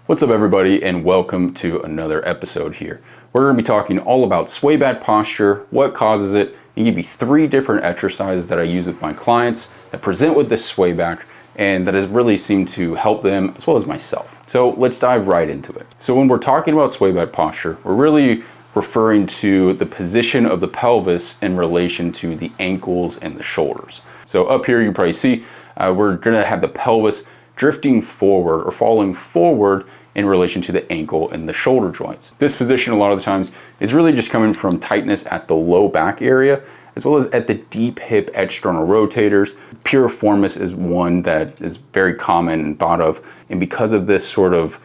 What's up everybody, and welcome to another episode here. We're going to be talking all about swayback posture, what causes it, and give you 3 different exercises that I use with my clients that present with this swayback and that has really seemed to help them as well as myself. So let's dive right into it. So when we're talking about swayback posture, we're really referring to the position of the pelvis in relation to the ankles and the shoulders. So up here you probably see we're going to have the pelvis drifting forward or falling forward in relation to the ankle and the shoulder joints. This position a lot of the times is really just coming from tightness at the low back area, as well as at the deep hip external rotators. Piriformis is one that is very common and thought of, and because of this sort of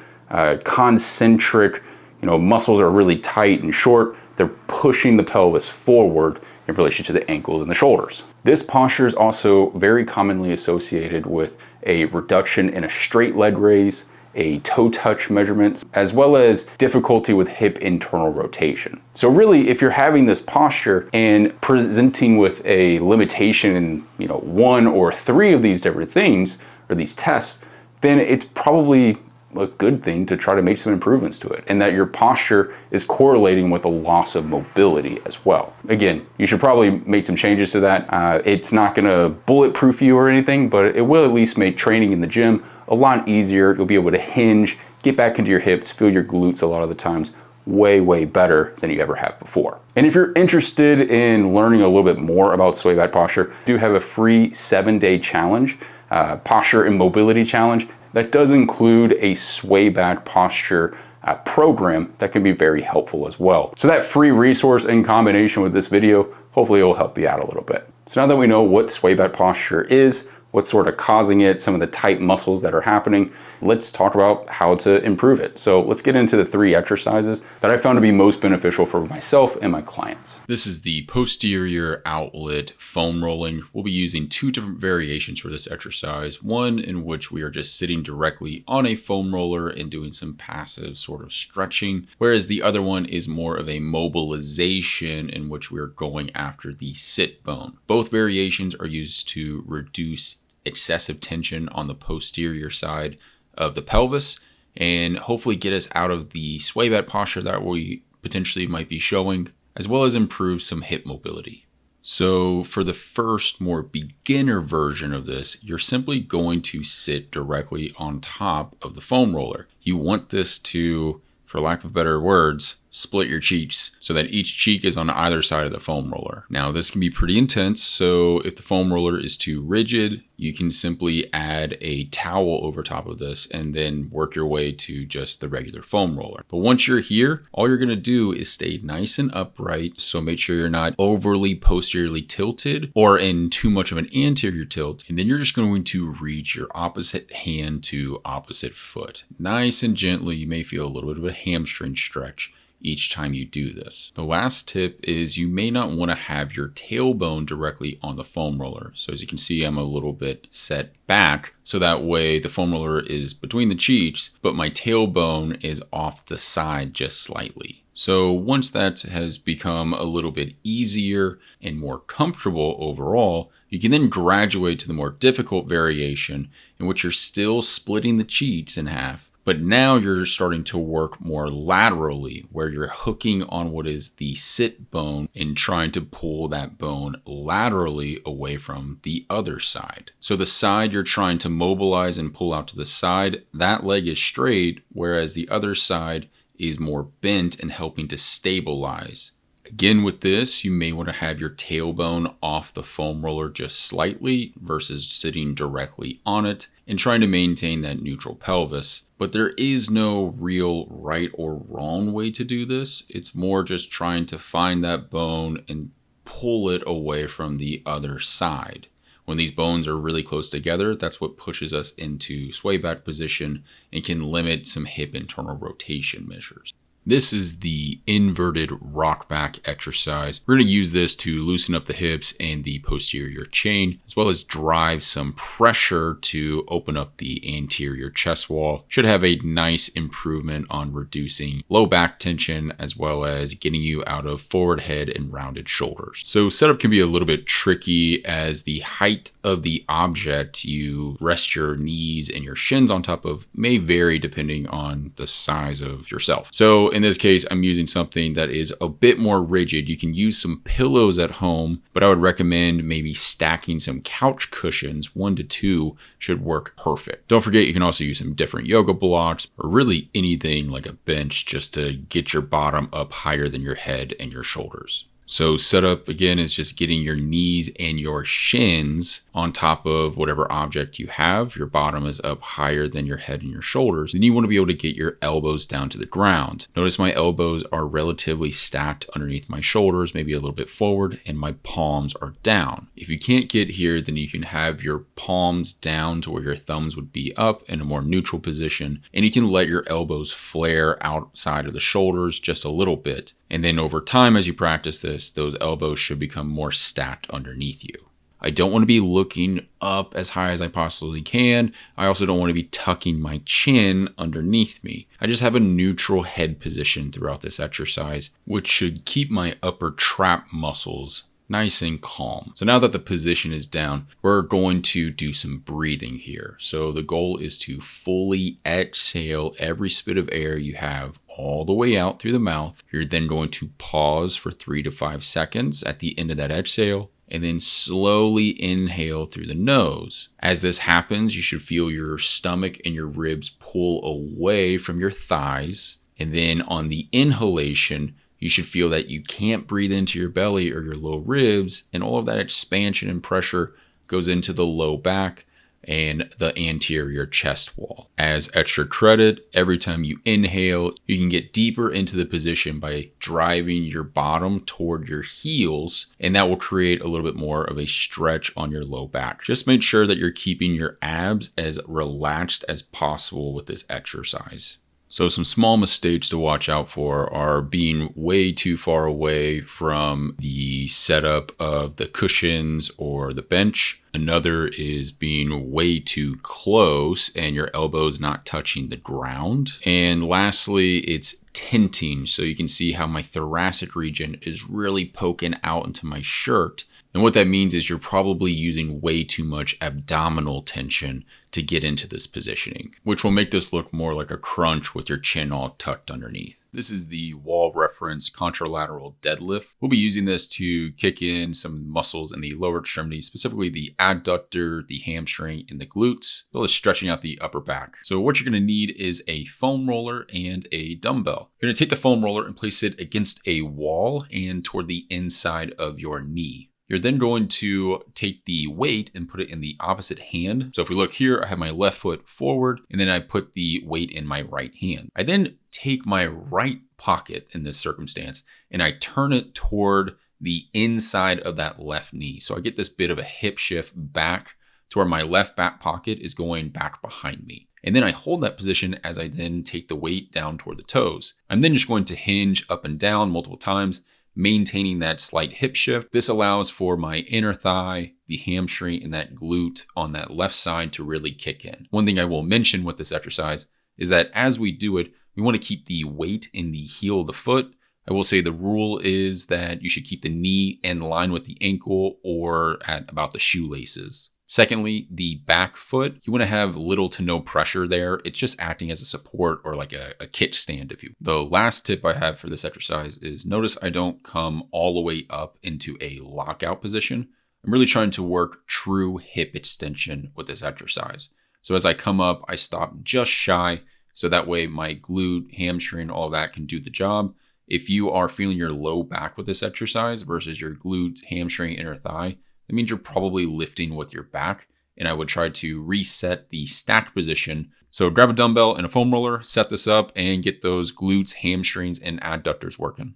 concentric, muscles are really tight and short, they're pushing the pelvis forward in relation to the ankles and the shoulders. This posture is also very commonly associated with a reduction in a straight leg raise, a toe touch measurements, as well as difficulty with hip internal rotation. So really, if you're having this posture and presenting with a limitation in 1 or 3 of these different things or these tests, then it's probably a good thing to try to make some improvements to it, and that your posture is correlating with a loss of mobility as well. Again, you should probably make some changes to that. It's not gonna bulletproof you or anything, but it will at least make training in the gym a lot easier. You'll be able to hinge, get back into your hips, feel your glutes a lot of the times way better than you ever have before. And if you're interested in learning a little bit more about swayback posture, I do have a free 7-day challenge, posture and mobility challenge, that does include a swayback posture program that can be very helpful as well. So that free resource in combination with this video, hopefully it will help you out a little bit. So now that we know what swayback posture is, what's sort of causing it, some of the tight muscles that are happening, let's talk about how to improve it. So let's get into the 3 exercises that I found to be most beneficial for myself and my clients. This is the posterior outlet foam rolling. We'll be using 2 different variations for this exercise. One in which we are just sitting directly on a foam roller and doing some passive sort of stretching, whereas the other one is more of a mobilization in which we are going after the sit bone. Both variations are used to reduce excessive tension on the posterior side of the pelvis and hopefully get us out of the swayback posture that we potentially might be showing, as well as improve some hip mobility. So for the first more beginner version of this, you're simply going to sit directly on top of the foam roller. You want this to, for lack of better words, split your cheeks so that each cheek is on either side of the foam roller. Now this can be pretty intense, so if the foam roller is too rigid, you can simply add a towel over top of this and then work your way to just the regular foam roller. But once you're here, all you're gonna do is stay nice and upright, so make sure you're not overly posteriorly tilted or in too much of an anterior tilt, and then you're just going to reach your opposite hand to opposite foot. Nice and gently. You may feel a little bit of a hamstring stretch each time you do this. The last tip is you may not want to have your tailbone directly on the foam roller. So as you can see, I'm a little bit set back, so that way the foam roller is between the cheeks, but my tailbone is off the side just slightly. So once that has become a little bit easier and more comfortable overall, you can then graduate to the more difficult variation in which you're still splitting the cheeks in half, but now you're starting to work more laterally, where you're hooking on what is the sit bone and trying to pull that bone laterally away from the other side. So the side you're trying to mobilize and pull out to the side, that leg is straight, whereas the other side is more bent and helping to stabilize. Again, with this, you may want to have your tailbone off the foam roller just slightly versus sitting directly on it and trying to maintain that neutral pelvis. But there is no real right or wrong way to do this. It's more just trying to find that bone and pull it away from the other side. When these bones are really close together, that's what pushes us into swayback position and can limit some hip internal rotation measures. This is the inverted rock back exercise. We're going to use this to loosen up the hips and the posterior chain, as well as drive some pressure to open up the anterior chest wall. Should have a nice improvement on reducing low back tension, as well as getting you out of forward head and rounded shoulders. So setup can be a little bit tricky, as the height of the object you rest your knees and your shins on top of may vary depending on the size of yourself. So in this case, I'm using something that is a bit more rigid. You can use some pillows at home, but I would recommend maybe stacking some couch cushions. 1 to 2 should work perfect. Don't forget, you can also use some different yoga blocks, or really anything like a bench, just to get your bottom up higher than your head and your shoulders. So setup again is just getting your knees and your shins on top of whatever object you have. Your bottom is up higher than your head and your shoulders. Then you want to be able to get your elbows down to the ground. Notice my elbows are relatively stacked underneath my shoulders, maybe a little bit forward, and my palms are down. If you can't get here, then you can have your palms down to where your thumbs would be up in a more neutral position, and you can let your elbows flare outside of the shoulders just a little bit. And then over time, as you practice this, those elbows should become more stacked underneath you. I don't want to be looking up as high as I possibly can. I also don't want to be tucking my chin underneath me. I just have a neutral head position throughout this exercise, which should keep my upper trap muscles nice and calm. So now that the position is down, we're going to do some breathing here. So the goal is to fully exhale every spit of air you have all the way out through the mouth. You're then going to pause for 3 to 5 seconds at the end of that exhale, and then slowly inhale through the nose. As this happens, you should feel your stomach and your ribs pull away from your thighs. And then on the inhalation, you should feel that you can't breathe into your belly or your low ribs, and all of that expansion and pressure goes into the low back and the anterior chest wall. As extra credit, every time you inhale, you can get deeper into the position by driving your bottom toward your heels, and that will create a little bit more of a stretch on your low back. Just make sure that you're keeping your abs as relaxed as possible with this exercise. So some small mistakes to watch out for are being way too far away from the setup of the cushions or the bench. Another is being way too close and your elbows not touching the ground. And lastly, it's tenting. So you can see how my thoracic region is really poking out into my shirt. And what that means is you're probably using way too much abdominal tension to get into this positioning, which will make this look more like a crunch with your chin all tucked underneath. This is the wall reference contralateral deadlift. We'll be using this to kick in some muscles in the lower extremities, specifically the adductor, the hamstring, and the glutes, as well as stretching out the upper back. So what you're going to need is a foam roller and a dumbbell. You're going to take the foam roller and place it against a wall and toward the inside of your knee. You're then going to take the weight and put it in the opposite hand. So if we look here, I have my left foot forward, and then I put the weight in my right hand. I then take my right pocket in this circumstance, and I turn it toward the inside of that left knee. So I get this bit of a hip shift back to where my left back pocket is going back behind me. And then I hold that position as I then take the weight down toward the toes. I'm then just going to hinge up and down multiple times, maintaining that slight hip shift. This allows for my inner thigh, the hamstring, and that glute on that left side to really kick in. One thing I will mention with this exercise is that as we do it, we want to keep the weight in the heel of the foot. I will say the rule is that you should keep the knee in line with the ankle or at about the shoelaces. Secondly, the back foot, you want to have little to no pressure there. It's just acting as a support or like a kickstand, if you. The last tip I have for this exercise is notice I don't come all the way up into a lockout position. I'm really trying to work true hip extension with this exercise. So as I come up, I stop just shy. So that way my glute, hamstring, all that can do the job. If you are feeling your low back with this exercise versus your glute, hamstring, inner thigh, that means you're probably lifting with your back, and I would try to reset the stacked position. So grab a dumbbell and a foam roller, set this up, and get those glutes, hamstrings, and adductors working.